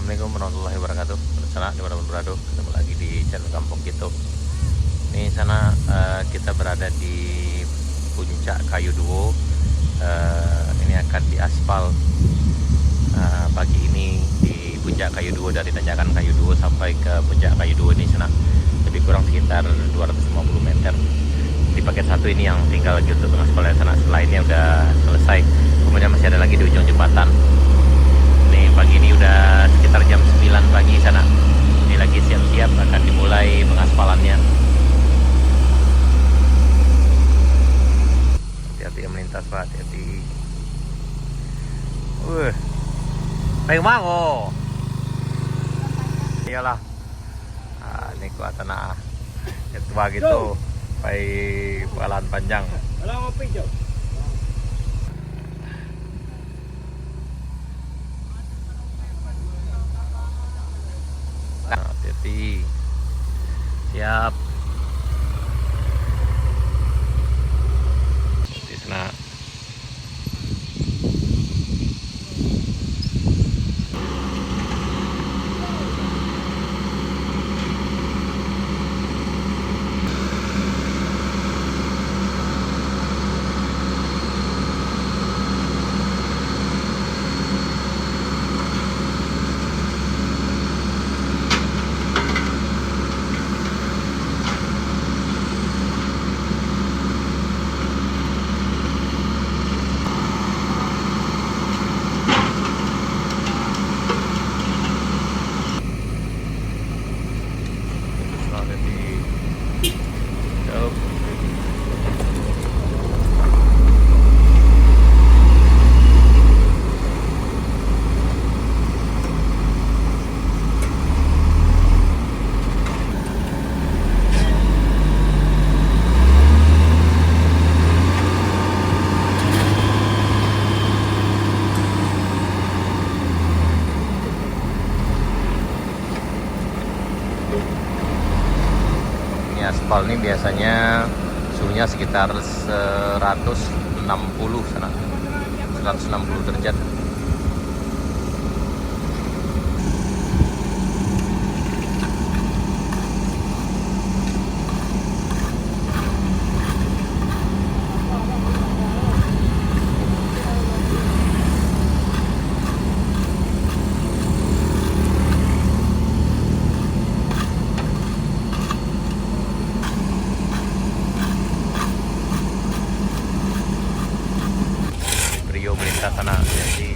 Assalamualaikum warahmatullahi wabarakatuh. Sana dimanapun berada, ketemu lagi di channel Kampung Gitu. Ini sana kita berada di puncak Kayu Duo. Ini akan diaspal pagi ini di puncak Kayu Duo, dari tanjakan Kayu Duo sampai ke puncak Kayu Duo ini sana lebih kurang sekitar 250 meter. Di paket satu ini yang tinggal lagi untuk mengaspal sana, lainnya udah selesai. Kemudian masih ada lagi di ujung jembatan. Pagi ini udah sekitar jam 9 pagi sana. Ini lagi siap-siap akan dimulai pengaspalannya. Hati-hati yang melintas, Pak, hati-hati. Baik mau. Iyalah. Ini kuat tanah. Ketua gitu. Baik bakalan panjang. Kalau ngopi, Jo. Hati-hati. Siap. Di sana. Aspal ini biasanya suhunya sekitar 160 sana, 160 derajat. Melintas sana, jadi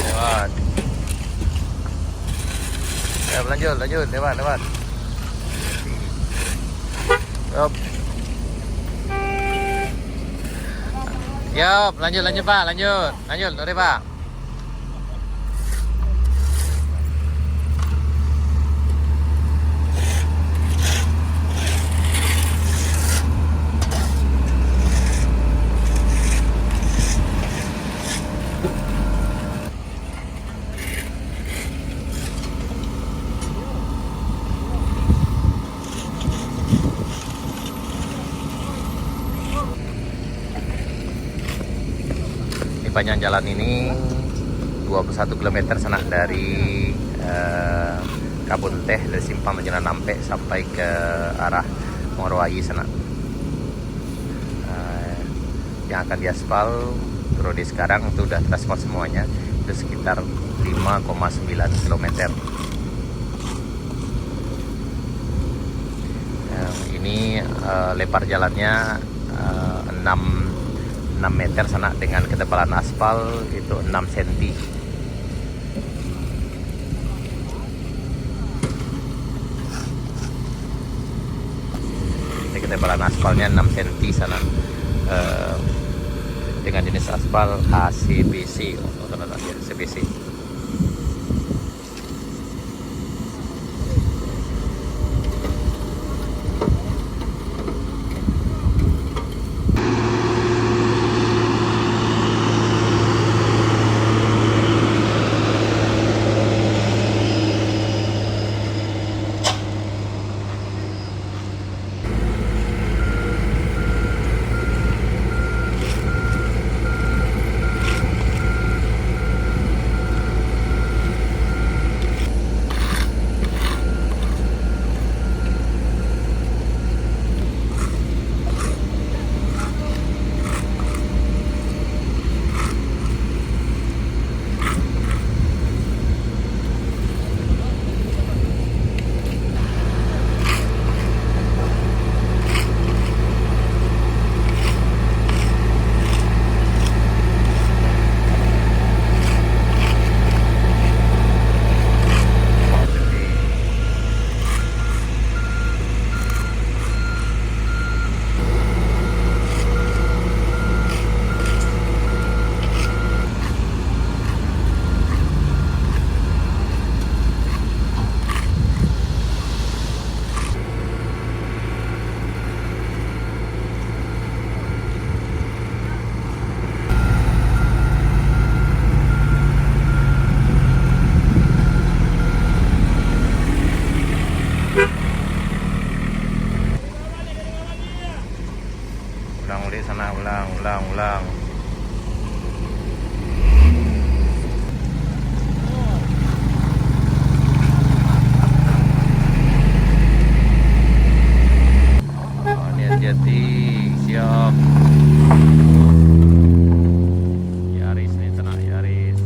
lewat. Ya, lanjut, lewat. Yup. Yup, lanjut Pak, lanjut, sorry Pak. Panjang jalan ini 21 km sana dari Kabun Teh, dari Simpang Menjelang Nampe sampai ke arah Morowayi sana. Yang akan diaspal periode sekarang itu udah teraspal semuanya, itu sekitar 5,9 km. ini lebar jalannya 6 meter sana, dengan ketebalan aspal itu 6 cm. Jadi ketebalan aspalnya 6 cm sana, dengan jenis aspal ACBC, ACBC. Ulang sana, ulang. Oh, niat jati siap. Yaris nih, tenang Yaris.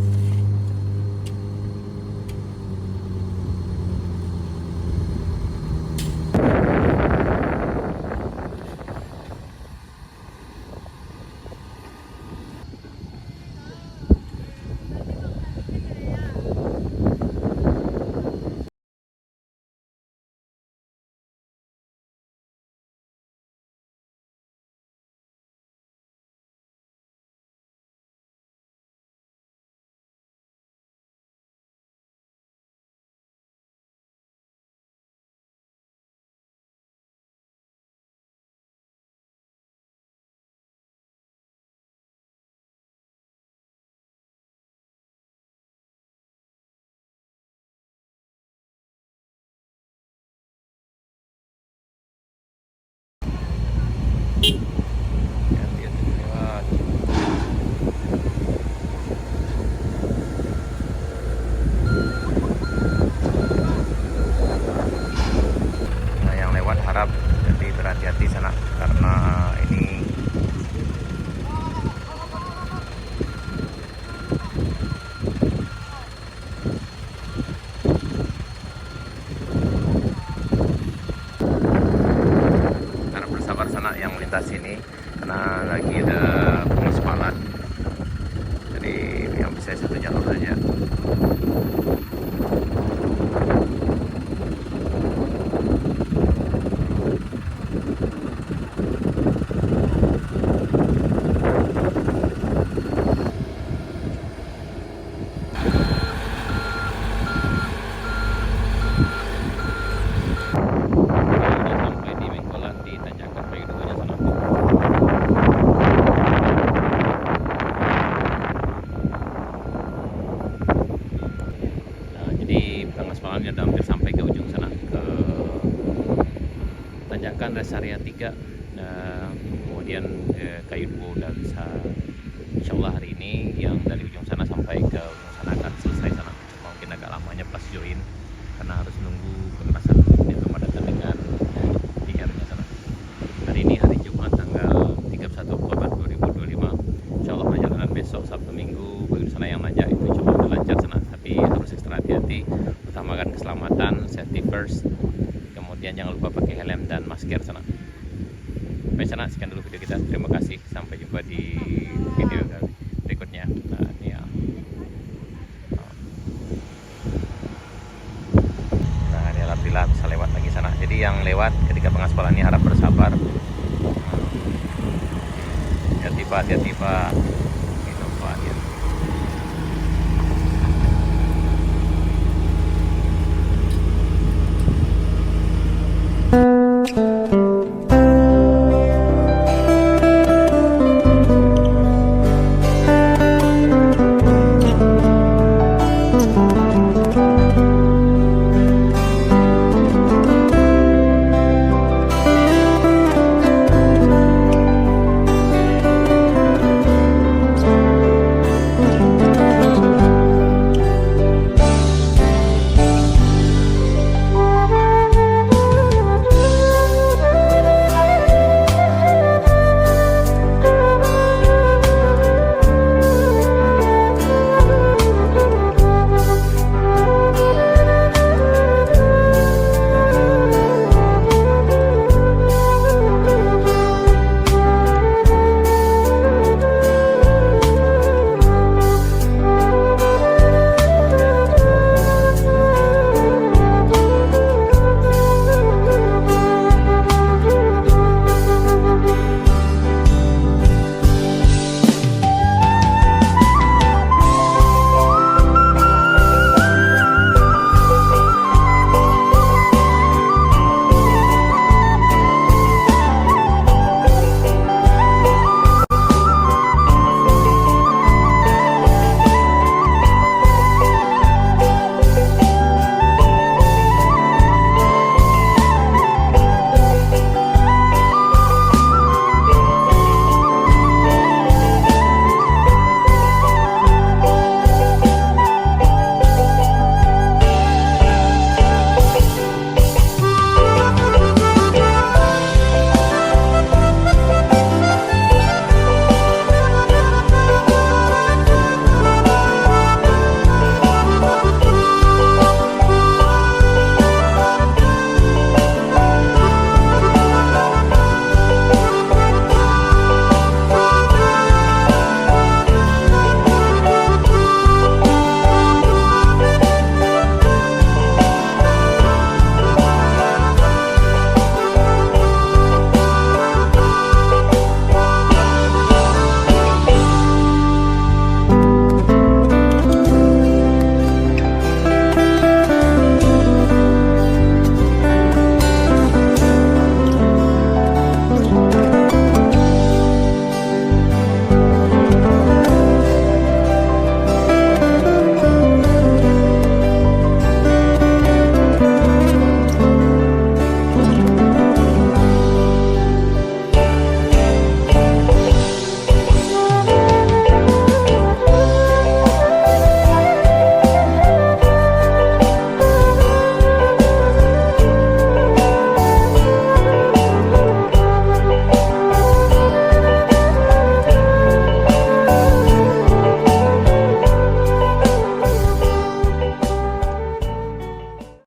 Nah, yang lewat harap jadi berhati-hati sana, karena ini harap bersabar sana yang melintas ini, karena lagi ada pengaspalan, jadi yang bisa satu jalur saja. Sampai di Bengkolan, di tanjakan Kayu Duanya sana. Nah, jadi pengaspalannya udah hampir sampai ke ujung sana, ke tanjakan rest area 3. Kemudian Kayu Duo udah bisa, insyaallah hari ini yang dari ujung sana sampai ke ujung sana akan selesai sana. Mungkin agak lamanya pas join karena harus nunggu pengerasan ini pemadatan dengan PR-nya sana. Hari ini hari Jumat tanggal 31 Oktober 2025. Insyaallah perjalanan besok Sabtu Minggu bagi sana yang nanjak itu insyaallah udah lancar sana, tapi harus ekstra hati-hati, utamakan keselamatan, safety first. Kemudian kemudian jangan lupa pakai helm dan masker sana. Baik sana, sekian dulu video kita. Terima kasih, sampai jumpa di video berikutnya. Nah, ini ya. Nah, ini alhamdulillah bisa lewat lagi sana. Jadi yang lewat ketika pengaspalan ini harap bersabar. Hati-hati Pak, hati-hati Pak.